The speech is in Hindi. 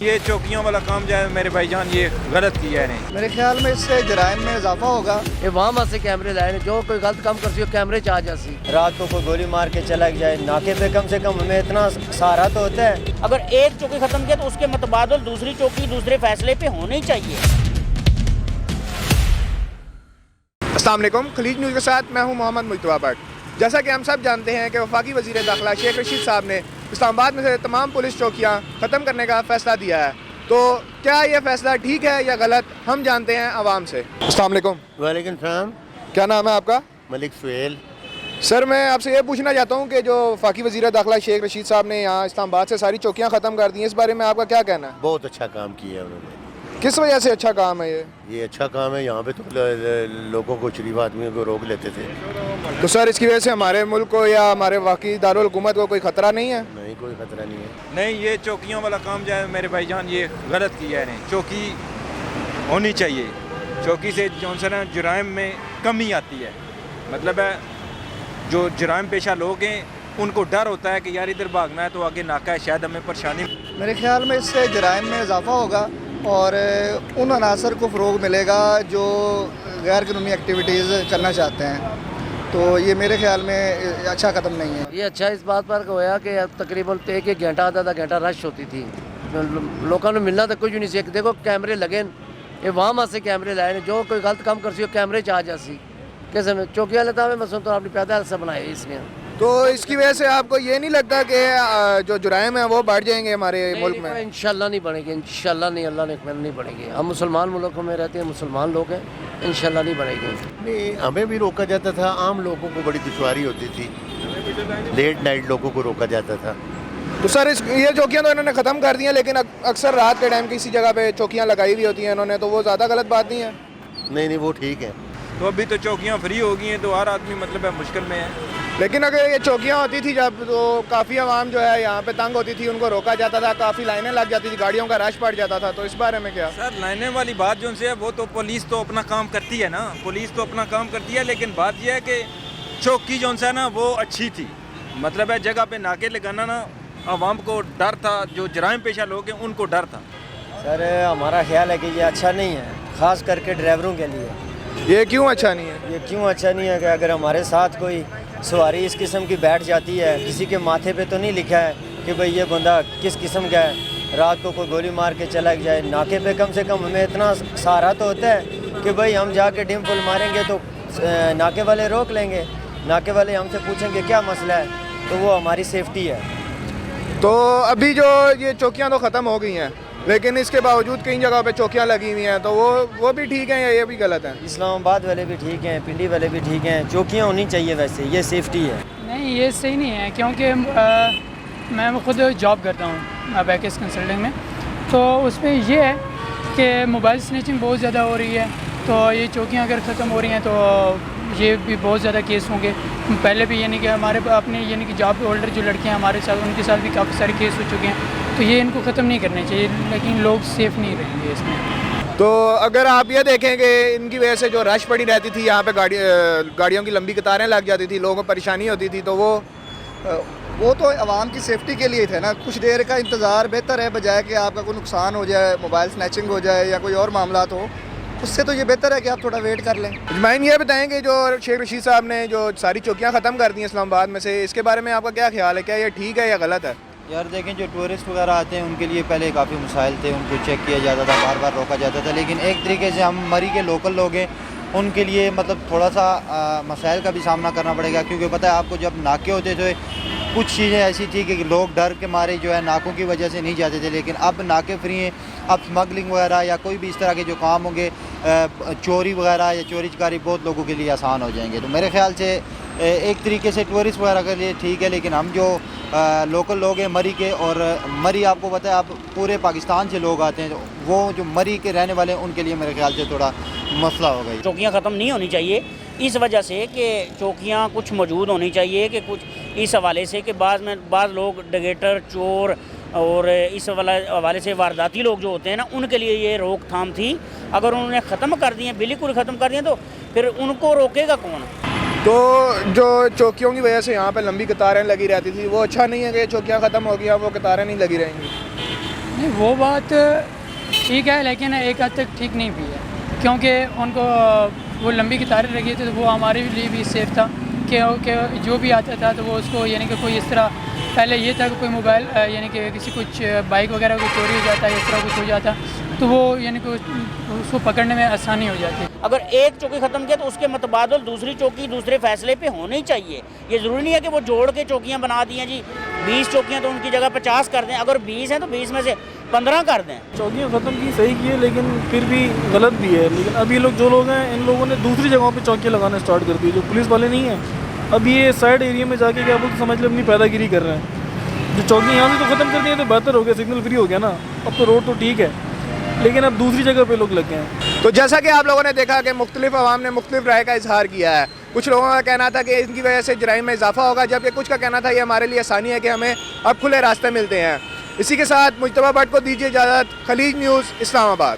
ये चौकियों वाला काम जो है मेरे भाईजान ये गलत किया है नहीं। मेरे ख्याल में इससे जराइम में इजाफा होगा। ये वहाँ से कैमरे लाए जो कोई गलत काम कर सी कैमरे च आ जासी। रात को कोई गोली मार के चला जाए नाके पे कम से कम हमें इतना सहारा तो होता है। अगर एक चौकी खत्म किया तो उसके मुतबादल दूसरी चौकी दूसरे फैसले पे होनी चाहिए। अस्सलाम वालेकुम, खलीज न्यूज़ के साथ मैं हूं मोहम्मद मुजतबा भट्ट। जैसा कि हम सब जानते हैं कि वफाकी वज़ीर दाखिला शेख रशीद साहब ने इस्लामाबाद में से तमाम पुलिस चौकियां ख़त्म करने का फ़ैसला दिया है, तो क्या ये फ़ैसला ठीक है या गलत, हम जानते हैं आवाम से। अस्सलाम वालेकुम। वालेकुम सलाम। क्या नाम है आपका? मलिक सुहेल। सर, मैं आपसे ये पूछना चाहता हूँ कि जो वफाकी वज़ीर दाखिला शेख रशीद साहब ने यहाँ इस्लामाबाद से सारी चौकियाँ ख़त्म कर दी हैं, इस बारे में आपका क्या कहना है? बहुत अच्छा काम किया है उन्होंने। किस वजह से अच्छा काम है ये अच्छा काम है। यहाँ पे तो लोगों को, शरीफ आदमियों को रोक लेते थे। तो सर, इसकी वजह से हमारे मुल्क को या हमारे वाकई दारुल हुकूमत को कोई ख़तरा नहीं है? नहीं, कोई खतरा नहीं है। नहीं, ये चौकियों वाला काम जो है मेरे भाईजान ये गलत किया है नहीं। चौकी होनी चाहिए। चौकी से जो है जुराइम में कमी आती है। मतलब है जो जुराइम पेशा लोग हैं उनको डर होता है कि यार इधर भागना है तो आगे नाका है, शायद हमें परेशानी। मेरे ख्याल में इससे जराइम में इजाफा होगा और उन अनासर को फ़रोग मिलेगा जो गैर कानूनी एक्टिविटीज़ करना चाहते हैं। तो ये मेरे ख्याल में अच्छा कदम नहीं है। ये अच्छा इस बात पर होया कि तकरीबन एक एक घंटा आधा घंटा रश होती थी, लोगों ने मिलना तो कुछ नहीं सी। देखो कैमरे लगे, ये वहाँ से कैमरे लाए जो कोई गलत काम कर सी कैमरे च आ जासी। कैसे में चौकिया लेता है मैं तो अपनी पैदा से बनाए इसलिए। तो इसकी वजह से आपको ये नहीं लगता कि जो जुराइम है वो बढ़ जाएंगे हमारे मुल्क में? इंशाल्लाह नहीं बढ़ेंगे, इंशाल्लाह नहीं, अल्लाह ने नहीं बढ़ेंगे। हम मुसलमान मुल्कों में रहते हैं, मुसलमान लोग हैं, इंशाल्लाह नहीं बढ़ेंगे। नहीं, हमें भी रोका जाता था, आम लोगों को बड़ी दुश्वारी होती थी, लेट नाइट लोगों को रोका जाता था। तो सर, ये चौकियाँ तो इन्होंने ख़त्म कर दी हैं, लेकिन अक्सर रात के टाइम किसी जगह पे चौकियाँ लगाई हुई होती हैं इन्होंने, तो वो ज़्यादा गलत बात नहीं है? नहीं, वो ठीक है। तो अभी तो चौकियाँ फ्री हो गई हैं तो हर आदमी मतलब है मुश्किल में है। लेकिन अगर ये चौकियाँ होती थी जब, तो काफ़ी आवाम जो है यहाँ पे तंग होती थी, उनको रोका जाता था, काफ़ी लाइनें लग जाती थी, गाड़ियों का रश पड़ जाता था, तो इस बारे में क्या? सर, लाइने वाली बात जो से है वो तो पुलिस तो अपना काम करती है ना, पुलिस तो अपना काम करती है, लेकिन बात यह है कि चौकी जो है ना वो अच्छी थी। मतलब है जगह पे नाके लगाना ना आवाम को डर था, जो जराइम पेशा लोग हैं उनको डर था। सर, हमारा ख्याल है कि ये अच्छा नहीं है, ख़ास करके ड्राइवरों के लिए। ये क्यों अच्छा नहीं है? ये क्यों अच्छा नहीं है कि अगर हमारे साथ कोई सवारी इस किस्म की बैठ जाती है, किसी के माथे पे तो नहीं लिखा है कि भाई ये बंदा किस किस्म का है, रात को कोई गोली मार के चला जाए नाके पे कम से कम हमें इतना सहारा तो होता है कि भाई हम जाके डिम फुल मारेंगे तो नाके वाले रोक लेंगे, नाके वाले हमसे पूछेंगे क्या मसला है, तो वो हमारी सेफ्टी है। तो अभी जो ये चौकियाँ तो ख़त्म हो गई हैं, लेकिन इसके बावजूद कई जगह पे चौकियाँ लगी हुई हैं, तो वो भी ठीक हैं या ये भी गलत हैं? इस्लामाबाद वाले भी ठीक हैं, पिंडी वाले भी ठीक हैं, चौकियाँ होनी चाहिए, वैसे ये सेफ्टी है। नहीं, ये सही नहीं है, क्योंकि मैं खुद जॉब करता हूँ बैकेस कंसल्टिंग में, तो उसमें ये है कि मोबाइल स्नैचिंग बहुत ज़्यादा हो रही है। तो ये चौकियाँ अगर ख़त्म हो रही हैं तो ये भी बहुत ज़्यादा केस होंगे। पहले भी यानी कि हमारे अपने यानी कि जॉब होल्डर जो लड़कियाँ हमारे साथ, उनके साथ भी काफ़ी सारे केस हो चुके हैं, तो ये इनको ख़त्म नहीं करने चाहिए, लेकिन लोग सेफ़ नहीं रहेंगे इसमें। तो अगर आप ये देखें कि इनकी वजह से जो रश पड़ी रहती थी यहाँ पे, गाड़ियों की लंबी कतारें लग जाती थी, लोगों को परेशानी होती थी, तो वो तो आवाम की सेफ्टी के लिए थे ना। कुछ देर का इंतज़ार बेहतर है, बजाय कि आपका कोई नुकसान हो जाए, मोबाइल स्नैचिंग हो जाए या कोई और मामला हो, उससे तो ये बेहतर है कि आप थोड़ा वेट कर लें। इजमाइन, ये बताएं कि जो शेख रशीद साहब ने जो सारी चौकियाँ ख़त्म कर दी हैं इस्लामाबाद में से, इसके बारे में आपका क्या ख्याल है? क्या ये ठीक है या गलत है? यार देखें, जो टूरिस्ट वगैरह आते हैं उनके लिए पहले काफ़ी मसाइल थे, उनको चेक किया जाता था, बार बार रोका जाता था, लेकिन एक तरीके से हम मरी के लोकल लोग हैं, उनके लिए मतलब थोड़ा सा मसाइल का भी सामना करना पड़ेगा, क्योंकि पता है आपको, जब नाके होते थे कुछ चीज़ें ऐसी थी कि लोग डर के मारे जो है नाकों की वजह से नहीं जाते थे, लेकिन अब नाके फ्री हैं। अब स्मगलिंग वगैरह या कोई भी इस तरह के जो काम होंगे, चोरी वगैरह या चोरी चकारी बहुत लोगों के लिए आसान हो जाएंगे। तो मेरे ख्याल से एक तरीके से टूरिस्ट वगैरह के लिए ठीक है, लेकिन हम जो लोकल लोग हैं मरी के, और मरी आपको पता है आप पूरे पाकिस्तान से लोग आते हैं, तो वो जो मरी के रहने वाले हैं उनके लिए मेरे ख्याल से थोड़ा मसला हो गई। चौकियाँ ख़त्म नहीं होनी चाहिए इस वजह से कि चौकियाँ कुछ मौजूद होनी चाहिए, कि कुछ इस हवाले से कि बाज़ लोग डगेटर, चोर और इस हवाले से वारदाती लोग जो होते हैं ना, उनके लिए ये रोकथाम थी। अगर उन्होंने ख़त्म कर दिए, बिल्कुल ख़त्म कर दिए, तो फिर उनको रोकेगा कौन? तो जो चौकियों की वजह से यहाँ पे लंबी कतारें लगी रहती थी, वो अच्छा नहीं है कि चौकियाँ ख़त्म हो गई, वो कतारें नहीं लगी रहेंगी? नहीं, वो बात ठीक है, लेकिन एक हद तक ठीक नहीं भी है, क्योंकि उनको वो लंबी कतारें लगी थी, तो वो हमारे लिए भी सेफ़ था कि जो भी आता था तो वो उसको यानी कि कोई इस तरह, पहले ये था कि कोई मोबाइल यानी कि किसी कुछ बाइक वगैरह को चोरी हो जाता है, इस तरह कुछ हो जाता, तो वो यानी कि उसको पकड़ने में आसानी हो जाती। अगर एक चौकी ख़त्म किया तो उसके मतबादल दूसरी चौकी दूसरे फैसले पे होनी चाहिए। ये ज़रूरी नहीं है कि वो जोड़ के चौकियाँ बना दी हैं जी, 20 चौकियाँ तो उनकी जगह 50 कर दें, अगर 20 हैं तो 20 में से 15 कर दें। चौकियाँ ख़त्म की, सही की है, लेकिन फिर भी गलत भी है। लेकिन अभी लोग जो लोग हैं, इन लोगों ने दूसरी जगहों पे चौकियाँ लगाना स्टार्ट कर दी, जो पुलिस वाले नहीं हैं। अब ये साइड एरिया में जाके क्या बोलते समझ लो अपनी पैदागिरी कर रहे हैं। जो चौकी यहाँ से तो ख़त्म कर दी है तो बेहतर हो गया, सिग्नल फ्री हो गया ना, अब तो रोड तो ठीक है, लेकिन अब दूसरी जगह पे लोग लग गए हैं। तो जैसा कि आप लोगों ने देखा कि मुख्तलिफ अवाम ने मुख्तलिफ राय का इजहार किया है। कुछ लोगों का कहना था कि इनकी वजह से जराइम में इजाफा होगा, जबकि कुछ का कहना था ये हमारे लिए आसानी है कि हमें अब खुले रास्ते मिलते हैं। इसी के साथ मुज्तबा भट्ट को दीजिए इजाज़त। खलीज न्यूज़, इस्लामाबाद।